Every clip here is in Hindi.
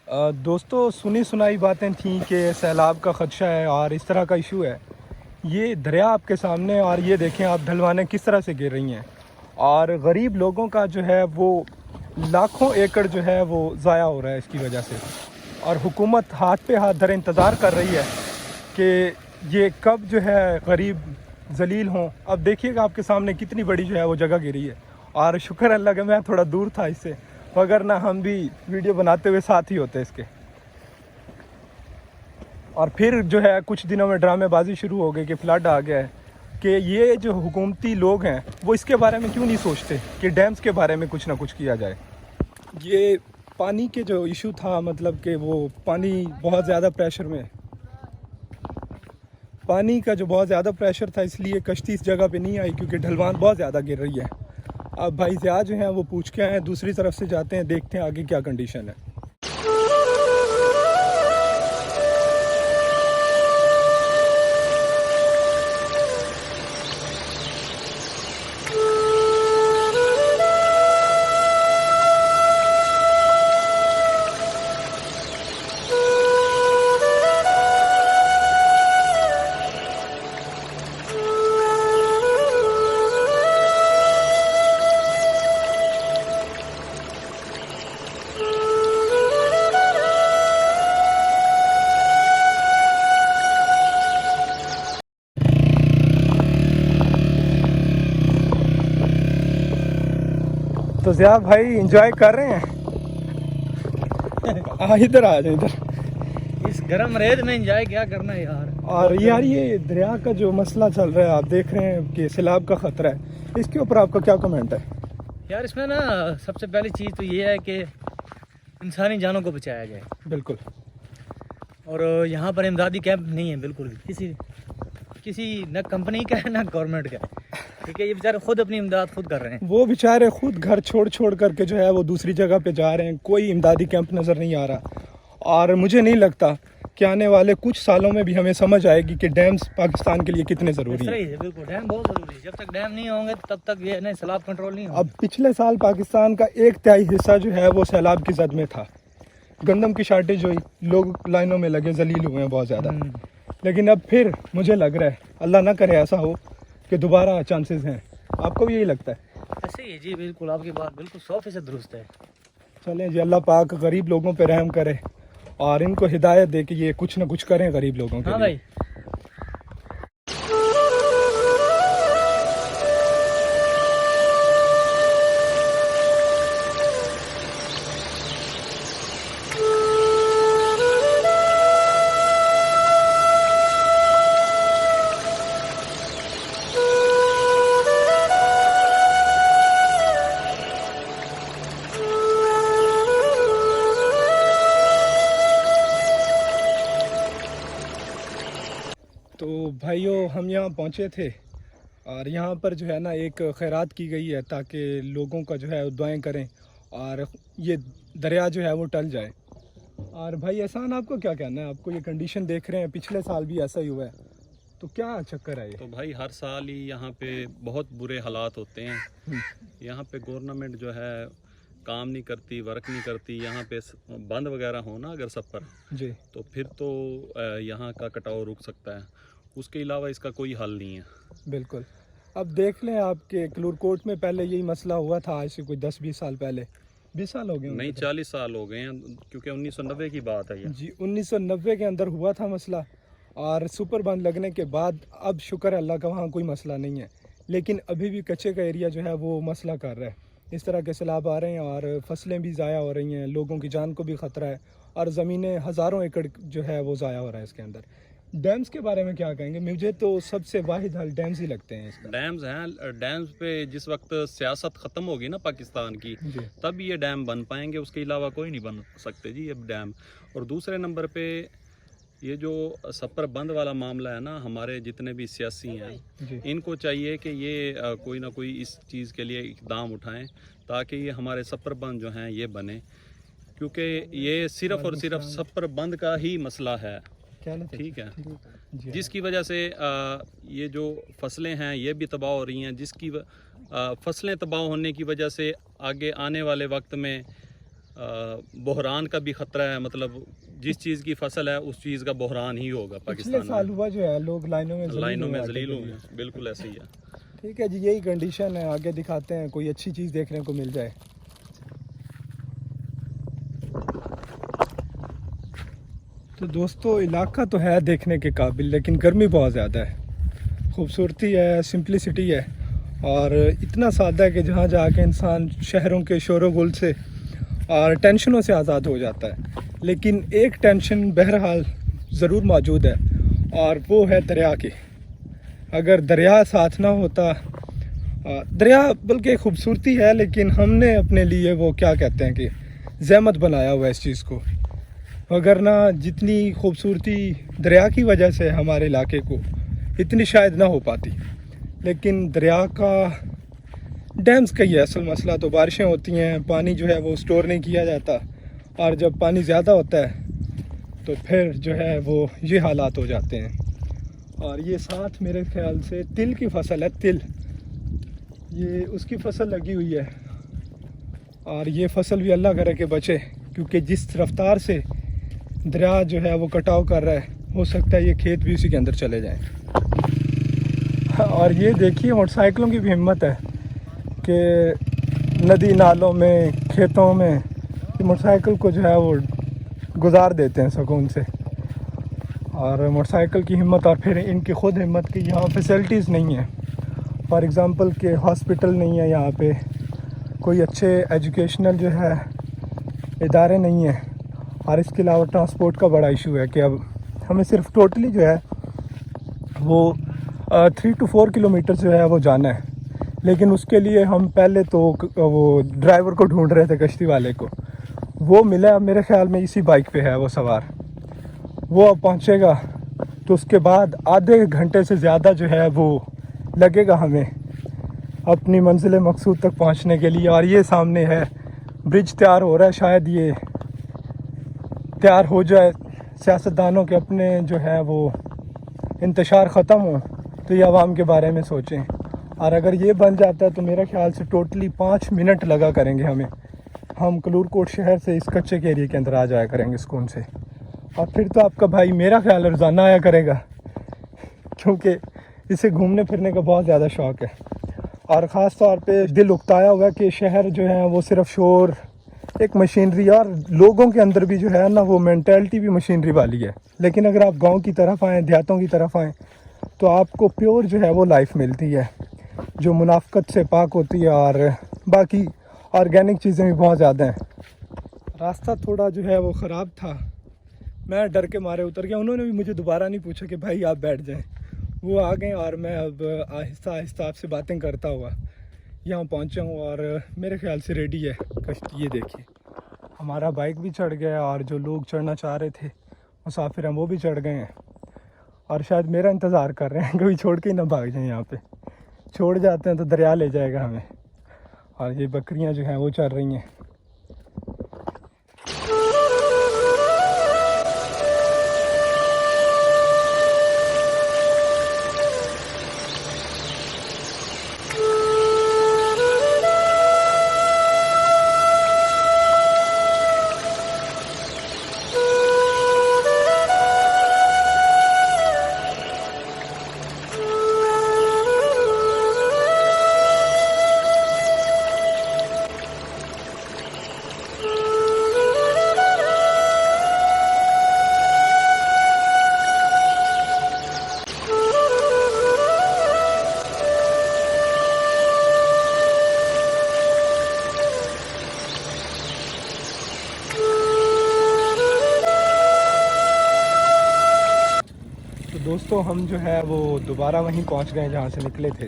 दोस्तों, सुनी सुनाई बातें थीं कि सैलाब का ख़दशा है और इस तरह का इशू है। ये दरिया आपके सामने और ये देखें आप ढलवानें किस तरह से गिर रही हैं और गरीब लोगों का जो है वो लाखों एकड़ जो है वो ज़ाया हो रहा है इसकी वजह से। और हुकूमत हाथ पे हाथ धरे इंतज़ार कर रही है कि ये कब जो है गरीब जलील हों। अब देखिएगा आपके सामने कितनी बड़ी जो है वो जगह गिरी है और शुक्र अल्लाह का मैं थोड़ा दूर था इससे, वगरना हम भी वीडियो बनाते हुए साथ ही होते इसके। और फिर जो है कुछ दिनों में ड्रामेबाजी शुरू हो गई कि फ्लड आ गया है। कि ये जो हुकूमती लोग हैं वो इसके बारे में क्यों नहीं सोचते कि डैम्स के बारे में कुछ ना कुछ किया जाए। ये पानी के जो इशू था, मतलब कि वो पानी बहुत ज़्यादा प्रेशर में, पानी का जो बहुत ज़्यादा प्रेशर था इसलिए कश्ती इस जगह पे नहीं आई क्योंकि ढलवान बहुत ज़्यादा गिर रही है। अब भाई ज़िया जो हैं वो पूछ के आए, दूसरी तरफ से जाते हैं, देखते हैं आगे क्या कंडीशन है। तो ज़िया भाई एंजॉय कर रहे हैं? इधर आ जाए इधर। इस गर्म रेत में एंजॉय क्या करना है यार। और यार ये दरिया का जो मसला चल रहा है, आप देख रहे हैं कि सैलाब का ख़तरा है, इसके ऊपर आपका क्या कमेंट है? यार इसमें ना सबसे पहली चीज़ तो ये है कि इंसानी जानों को बचाया जाए। बिल्कुल। और यहाँ पर इमदादी कैंप नहीं है बिल्कुल भी, किसी न कंपनी का है ना गवर्नमेंट का है। ठीक है, ये बेचारे खुद अपनी इमदाद खुद कर रहे हैं। वो बेचारे खुद घर छोड़ छोड़ करके जो है वो दूसरी जगह पे जा रहे हैं, कोई इमदादी कैंप नज़र नहीं आ रहा। और मुझे नहीं लगता कि आने वाले कुछ सालों में भी हमें समझ आएगी कि डैम्स पाकिस्तान के लिए कितने ज़रूरी हैं। सही है, बिल्कुल डैम बहुत ज़रूरी है। जब तक डैम नहीं होंगे तब तक ये नहीं सैलाब कंट्रोल नहीं होगा। अब पिछले साल पाकिस्तान का 1/3 हिस्सा जो है वो सैलाब की जद में था। गंदम की शार्टेज हुई, लोग लाइनों में लगे, जलील हुए हैं बहुत ज़्यादा। लेकिन अब फिर मुझे लग रहा है, अल्लाह ना करे ऐसा हो, कि दोबारा चांसेस हैं। आपको भी यही लगता है? ऐसे ही है जी, बिल्कुल आपकी बात बिल्कुल 100% दुरुस्त है। चलें जी, अल्लाह पाक गरीब लोगों पे रहम करे और इनको हिदायत दे कि ये कुछ ना कुछ करें गरीब लोगों के हाँ लिए। भाई। तो भाइयों, हम यहाँ पहुँचे थे और यहाँ पर जो है ना एक खैरात की गई है ताकि लोगों का जो है वो दुआएं करें और ये दरिया जो है वो टल जाए। और भाई एहसान, आपको क्या कहना है? आपको ये कंडीशन देख रहे हैं, पिछले साल भी ऐसा ही हुआ है, तो क्या चक्कर है ये? तो भाई हर साल ही यहाँ पे बहुत बुरे हालात होते हैं। यहाँ पे गवर्नमेंट जो है काम नहीं करती, वर्क नहीं करती। यहाँ पे बंद वगैरह हो ना अगर सब पर जी, तो फिर तो यहाँ का कटाव रुक सकता है। उसके अलावा इसका कोई हल नहीं है। बिल्कुल। अब देख लें आपके क्लूरकोट में पहले यही मसला हुआ था, आज से कोई 10-20 साल पहले। 20 साल हो गए नहीं, होंगे 40 साल हो गए हैं क्योंकि 1990 की बात है ये। जी, 1990 के अंदर हुआ था मसला। और सुपर बंद लगने के बाद अब शुक्र है अल्लाह का वहाँ कोई मसला नहीं है, लेकिन अभी भी कच्चे का एरिया जो है वो मसला कर रहा है। इस तरह के सैलाब आ रहे हैं और फसलें भी ज़ाया हो रही हैं, लोगों की जान को भी ख़तरा है और ज़मीनें हज़ारों एकड़ जो है वो ज़ाया हो रहा है इसके अंदर। डैम्स के बारे में क्या कहेंगे? मुझे तो सबसे वाहिद हल डैम्स ही लगते हैं इसका। डैम्स हैं, डैम्स पे जिस वक्त सियासत ख़त्म होगी ना पाकिस्तान की, जी, तब ये डैम बन पाएंगे। उसके अलावा कोई नहीं बन सकते जी ये डैम। और दूसरे नंबर पे ये जो सफर बंद वाला मामला है ना, हमारे जितने भी सियासी हैं जी, इनको चाहिए कि ये कोई ना कोई इस चीज़ के लिए इकदाम उठाएं ताकि ये हमारे सफर बंद जो हैं ये बने, क्योंकि ये सिर्फ़ और सिर्फ सफर बंद का ही मसला है। ठीक है, जी, जिसकी वजह से ये जो फसलें हैं ये भी तबाह हो रही हैं, जिसकी फसलें तबाह होने की वजह से आगे आने वाले वक्त में बहरान का भी ख़तरा है, मतलब जिस चीज़ की फसल है उस चीज़ का बहरान ही होगा पिछले पाकिस्तान साल में। हुआ जो है, लोग लाइनों में जलील हुए हैं, बिल्कुल ऐसे ही है। ठीक है जी, यही कंडीशन है। आगे दिखाते हैं, कोई अच्छी चीज़ देखने को मिल जाए। तो दोस्तों, इलाका तो है देखने के काबिल, लेकिन गर्मी बहुत ज़्यादा है। खूबसूरती है, सिंपलिसिटी है, और इतना सादा है कि जहाँ जाके इंसान शहरों के शोर गुल से और टेंशनों से आज़ाद हो जाता है। लेकिन एक टेंशन बहरहाल ज़रूर मौजूद है, और वो है दरिया की। अगर दरिया साथ ना होता, दरिया बल्कि खूबसूरती है, लेकिन हमने अपने लिए वो क्या कहते हैं कि ज़हमत बनाया हुआ है इस चीज़ को। अगर ना जितनी खूबसूरती दरिया की वजह से हमारे इलाके को, इतनी शायद ना हो पाती। लेकिन दरिया का, डैम्स का ही है असल मसला। तो बारिशें होती हैं, पानी जो है वो स्टोर नहीं किया जाता, और जब पानी ज़्यादा होता है तो फिर जो है वो ये हालात हो जाते हैं। और ये साथ मेरे ख्याल से तिल की फसल है, तिल, ये उसकी फसल लगी हुई है। और ये फसल भी अल्लाह करे कि बचे, क्योंकि जिस रफ्तार से दरिया जो है वो कटाव कर रहा है, हो सकता है ये खेत भी उसी के अंदर चले जाएं। और ये देखिए, मोटरसाइकिलों की भी हिम्मत है कि नदी नालों में, खेतों में मोटरसाइकिल को जो है वो गुजार देते हैं सुकून से। और मोटरसाइकिल की हिम्मत, और फिर इनकी ख़ुद हिम्मत की यहाँ फैसिलिटीज़ नहीं है। फॉर एग्ज़ाम्पल के हॉस्पिटल नहीं है यहाँ पे, कोई अच्छे एजुकेशनल जो है इदारे नहीं हैं। और इसके अलावा ट्रांसपोर्ट का बड़ा इशू है कि अब हमें सिर्फ टोटली जो है वो 3 to 4 किलोमीटर जो है वो जाना है। लेकिन उसके लिए हम पहले तो वो ड्राइवर को ढूंढ रहे थे, कश्ती वाले को। वो मिला, मेरे ख्याल में इसी बाइक पे है वो सवार। वो अब पहुंचेगा तो उसके बाद आधे घंटे से ज़्यादा जो है वो लगेगा हमें अपनी मंजिल मकसूद तक पहुंचने के लिए। और ये सामने है ब्रिज तैयार हो रहा है, शायद ये तैयार हो जाए, सियासतदानों के अपने जो है वो इंतशार ख़त्म हो तो ये आवाम के बारे में सोचें। और अगर ये बन जाता है तो मेरा ख्याल से टोटली 5 मिनट लगा करेंगे हमें, हम कलूरकोट शहर से इस कच्चे के एरिया के अंदर आ जाया करेंगे सुकून से। और फिर तो आपका भाई, मेरा ख्याल है, रोज़ाना आया करेगा, क्योंकि इसे घूमने फिरने का बहुत ज़्यादा शौक़ है। और ख़ास तौर पे दिल उकताया हुआ है कि शहर जो है वो सिर्फ शोर, एक मशीनरी, और लोगों के अंदर भी जो है ना वो मेंटालिटी भी मशीनरी वाली है। लेकिन अगर आप गांव की तरफ आएँ, देहातों की तरफ आएँ, तो आपको प्योर जो है वो लाइफ मिलती है, जो मुनाफ़क़त से पाक होती है, और बाकी ऑर्गेनिक चीज़ें भी बहुत ज़्यादा हैं। रास्ता थोड़ा जो है वो ख़राब था, मैं डर के मारे उतर गया। उन्होंने भी मुझे दोबारा नहीं पूछा कि भाई आप बैठ जाएं, वो आ गए। और मैं अब आहिस्ता आहिस्ता आपसे बातें करता हुआ यहाँ पहुँचा हूँ, और मेरे ख्याल से रेडी है कश्ती। ये देखिए, हमारा बाइक भी चढ़ गया, और जो लोग चढ़ना चाह रहे थे मुसाफिर हैं वो भी चढ़ गए हैं, और शायद मेरा इंतज़ार कर रहे हैं, कभी छोड़ के ही ना भाग जाएं। यहाँ पे छोड़ जाते हैं तो दरिया ले जाएगा हमें। और ये बकरियाँ जो हैं वो चल रही हैं। दोस्तों, हम जो है वो दोबारा वहीं पहुंच गए जहां से निकले थे।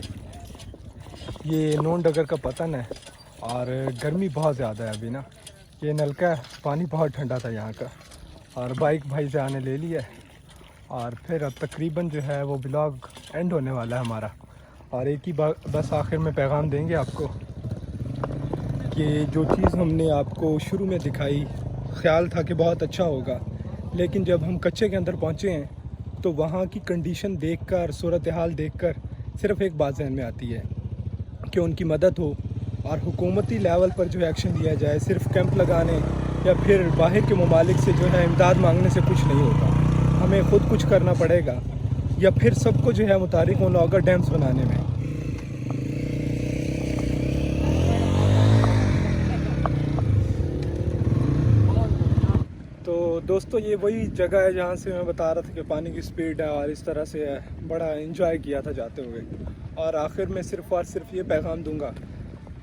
ये नून डगर का पतन है, और गर्मी बहुत ज़्यादा है अभी ना। ये नलका पानी बहुत ठंडा था यहाँ का, और बाइक भाई से आने ले लिया। और फिर अब तकरीबन जो है वो ब्लॉग एंड होने वाला है हमारा। और एक ही बस आखिर में पैगाम देंगे आपको कि जो चीज़ हमने आपको शुरू में दिखाई, ख्याल था कि बहुत अच्छा होगा, लेकिन जब हम कच्चे के अंदर पहुँचे हैं तो वहाँ की कंडीशन देखकर, सूरत हाल देखकर सिर्फ एक बात जहन में आती है कि उनकी मदद हो, और हुकूमती लेवल पर जो एक्शन लिया जाए। सिर्फ कैंप लगाने या फिर बाहर के ममालिक से जो है इमदाद मांगने से कुछ नहीं होता, हमें ख़ुद कुछ करना पड़ेगा, या फिर सबको जो है मुतारिक होना होगा डैम्स बनाने में। तो दोस्तों ये वही जगह है जहाँ से मैं बता रहा था कि पानी की स्पीड है और इस तरह से है, बड़ा एंजॉय किया था जाते हुए। और आखिर में सिर्फ़ और सिर्फ ये पैगाम दूंगा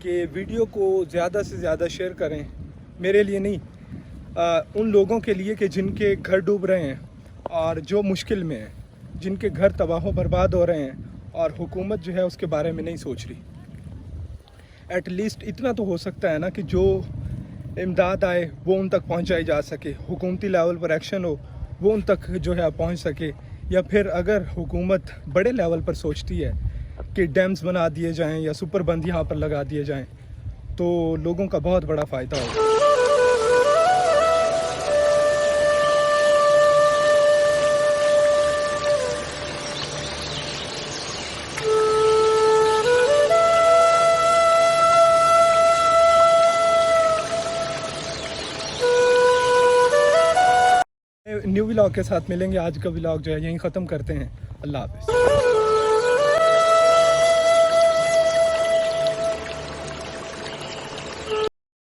कि वीडियो को ज़्यादा से ज़्यादा शेयर करें, मेरे लिए नहीं, उन लोगों के लिए कि जिनके घर डूब रहे हैं और जो मुश्किल में हैं, जिनके घर तबाह बर्बाद हो रहे हैं और हुकूमत जो है उसके बारे में नहीं सोच रही। एटलीस्ट इतना तो हो सकता है ना कि जो इमदाद आए वो उन तक पहुंचाई जा सके, हुकूमती लेवल पर एक्शन हो वो उन तक जो है पहुंच सके, या फिर अगर हुकूमत बड़े लेवल पर सोचती है कि डैम्स बना दिए जाएं या सुपर बंद यहाँ पर लगा दिए जाएं तो लोगों का बहुत बड़ा फ़ायदा होगा। न्यू व्लॉग के साथ मिलेंगे। आज का व्लॉग जो है यहीं ख़त्म करते हैं। अल्लाह हाफ़िज़।